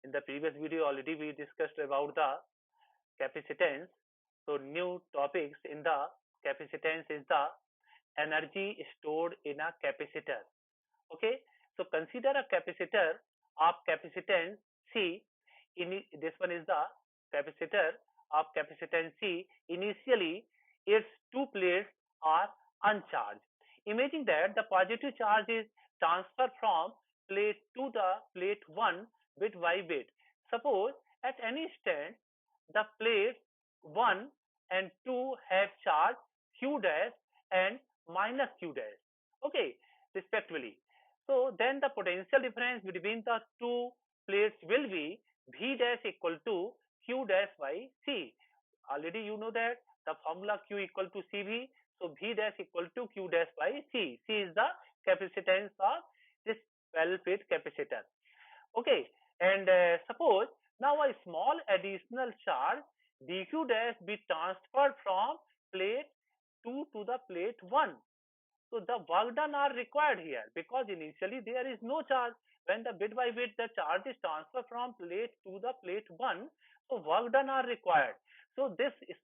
In the previous video already we discussed about the capacitance. So new topics in the capacitance is the energy stored in a capacitor. Okay, so consider a capacitor of capacitance C. This one is the capacitor of capacitance C. Initially, its two plates are uncharged. Imagine that the positive charge is transferred from plate to the plate 1 bit by bit. Suppose at any instant the plates 1 and 2 have charge Q dash and minus Q dash. Okay, respectively. So then the potential difference between the two plates will be V dash equal to Q dash by C. Already you know that the formula Q equal to CV. So V dash equal to Q dash by C. C is the capacitance of this parallel plate capacitor. Okay, and suppose now a small additional charge dq dash be transferred from plate 2 to the plate 1. So the work done are required here because initially there is no charge. When the bit by bit the charge is transferred from plate to the plate 1, so work done are required. So this is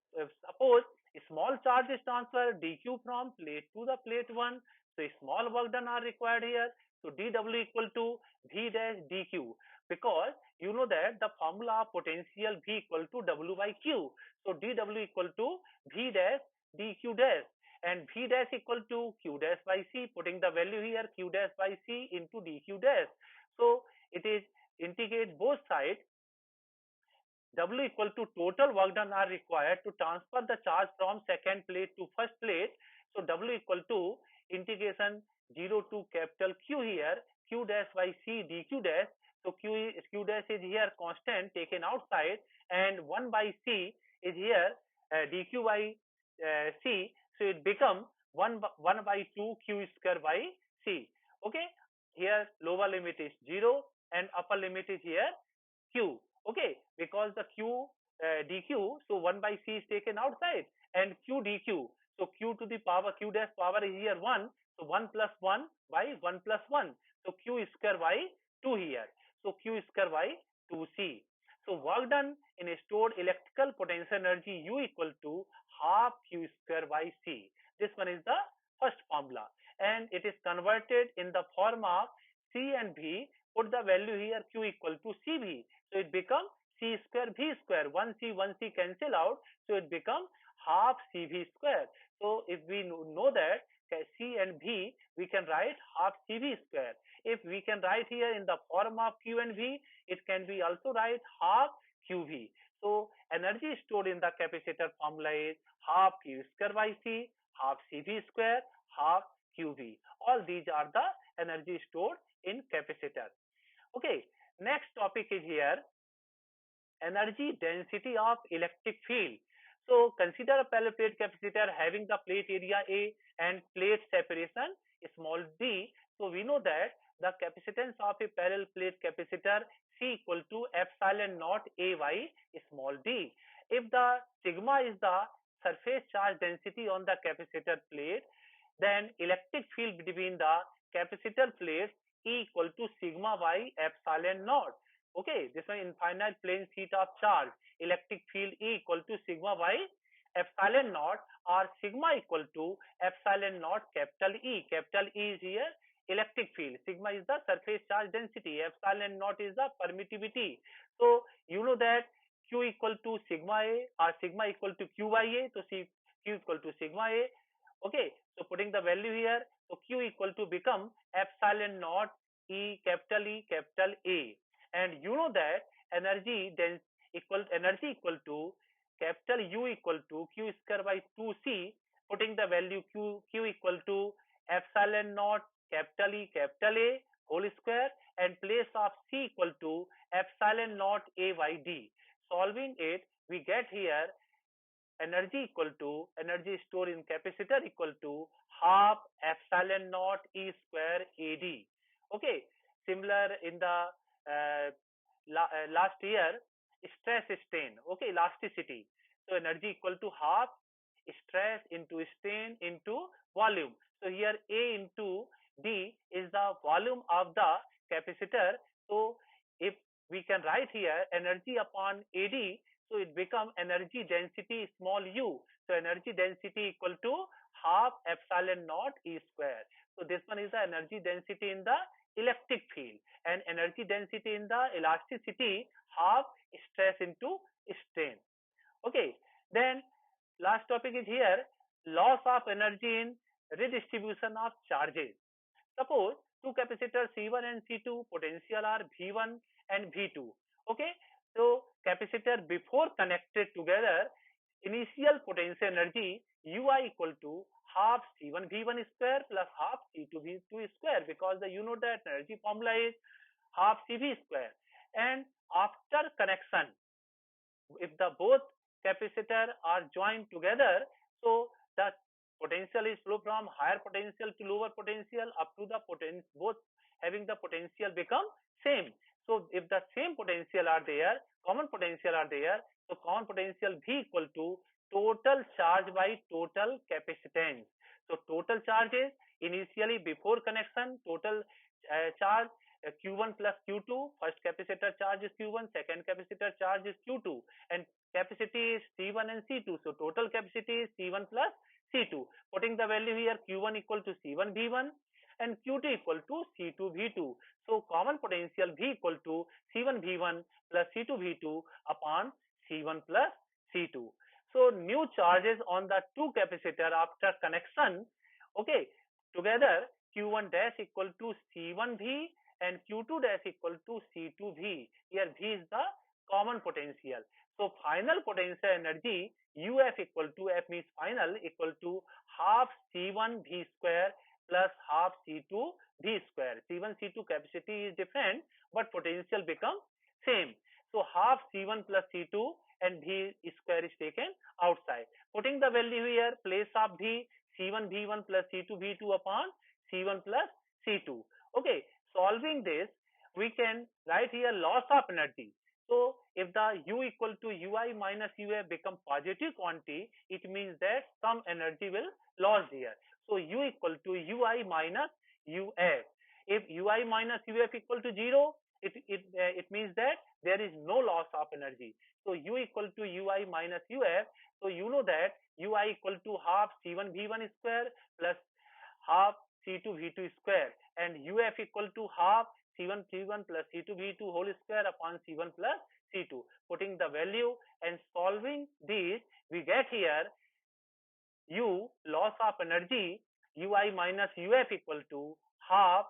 suppose a small charge is transferred dq from plate to the plate 1, so a small work done are required here. So dw equal to v dash dq, because you know that the formula of potential v equal to w by q. So dw equal to v dash dq dash, and v dash equal to q dash by c, putting the value here q dash by c into dq dash. So it is integrate both sides. W equal to total work done are required to transfer the charge from second plate to first plate. So W equal to integration 0 to capital Q here, Q dash by C dQ dash. So Q dash is here constant taken outside, and 1 by C is here dQ by C. So it become 1 by 2 Q square by C. Okay, here lower limit is 0 and upper limit is here Q. Okay, because the Q dQ, so 1 by C is taken outside, and Q dQ, so Q to the power Q dash power is here 1, so 1 plus 1 by 1 plus 1, so Q square by 2 here, so Q square by 2C. So work done in a stored electrical potential energy U equal to half Q square by C. This one is the first formula, and it is converted in the form of C and V. Put the value here Q equal to CV. So it becomes C square V square. 1C cancel out. So it becomes half CV square. So if we know that C and V, we can write half CV square. If we can write here in the form of Q and V, it can be also write half QV. So energy stored in the capacitor formula is half Q square by C, half CV square, half QV. All these are the energy stored in capacitor. Okay, next topic is here energy density of electric field. So consider a parallel plate capacitor having the plate area A and plate separation small d. So we know that the capacitance of a parallel plate capacitor C equal to epsilon naught AY small d. If the sigma is the surface charge density on the capacitor plate, then electric field between the capacitor plates E equal to sigma by epsilon naught. Okay, this one infinite plane sheet of charge. Electric field E equal to sigma by epsilon naught, or sigma equal to epsilon naught capital E. Capital E is here electric field. Sigma is the surface charge density. Epsilon naught is the permittivity. So you know that Q equal to sigma A or sigma equal to Q by A. So Q equal to sigma A. Okay, so putting the value here, so Q equal to become epsilon naught E capital A, and you know that energy equal to capital U equal to Q square by 2C, putting the value Q equal to epsilon naught capital E capital A whole square, and place of C equal to epsilon naught A by D. Solving it, we get here energy equal to energy stored in capacitor equal to half epsilon naught E square AD. Okay, similar in the last year stress strain. Okay, elasticity. So energy equal to half stress into strain into volume. So here A into D is the volume of the capacitor. So if we can write here energy upon AD. So it become energy density small u. So energy density equal to half epsilon naught E square. So this one is the energy density in the electric field, and energy density in the elasticity half stress into strain. Okay, then last topic is here, loss of energy in redistribution of charges. Suppose two capacitors C1 and C2 potential are V1 and V2. Okay, so capacitor before connected together, initial potential energy Ui equal to half C1 V1 square plus half C2 V2 square, because you know that energy formula is half CV square. And after connection, if the both capacitor are joined together, so the potential is flow from higher potential to lower potential up to the potential, both having the potential become same. So if the same potential are there, common potential are there, so common potential V equal to total charge by total capacitance. So total charge is initially before connection, total charge Q1 plus Q2, first capacitor charge is Q1, second capacitor charge is Q2, and capacity is C1 and C2. So total capacity is C1 plus C2. Putting the value here, Q1 equal to C1 V1 and Q2 equal to C2 V2. So common potential V equal to C1 V1 plus C2 V2 upon C1 plus C2. So new charges on the two capacitor after connection, okay, together Q1 dash equal to C1 V and Q2 dash equal to C2 V. Here V is the common potential. So final potential energy UF equal to, F means final, equal to half C1 V square plus half C2 V square. C1 C2 capacity is different, but potential become same. So half C1 plus C2 and V square is taken outside. Putting the value here, place of V, C1 V1 plus C2 V2 upon C1 plus C2. Okay, solving this, we can write here loss of energy. So if the U equal to Ui minus UF become positive quantity, it means that some energy will lost here. So U equal to Ui minus UF. If Ui minus UF equal to 0, it means that there is no loss of energy. So U equal to Ui minus UF. So you know that Ui equal to half C1 V1 square plus half C2 V2 square, and UF equal to half C1 V1 plus C2 V2 whole square upon C1 plus C2. Putting the value and solving these, we get here U, loss of energy, Ui minus UF equal to half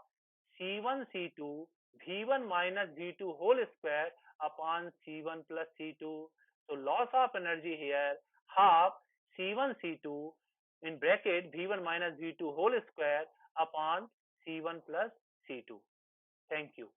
C1 C2 V1 minus V2 whole square upon C1 plus C2. So loss of energy here half C1 C2 in bracket V1 minus V2 whole square upon C1 plus C2. Thank you.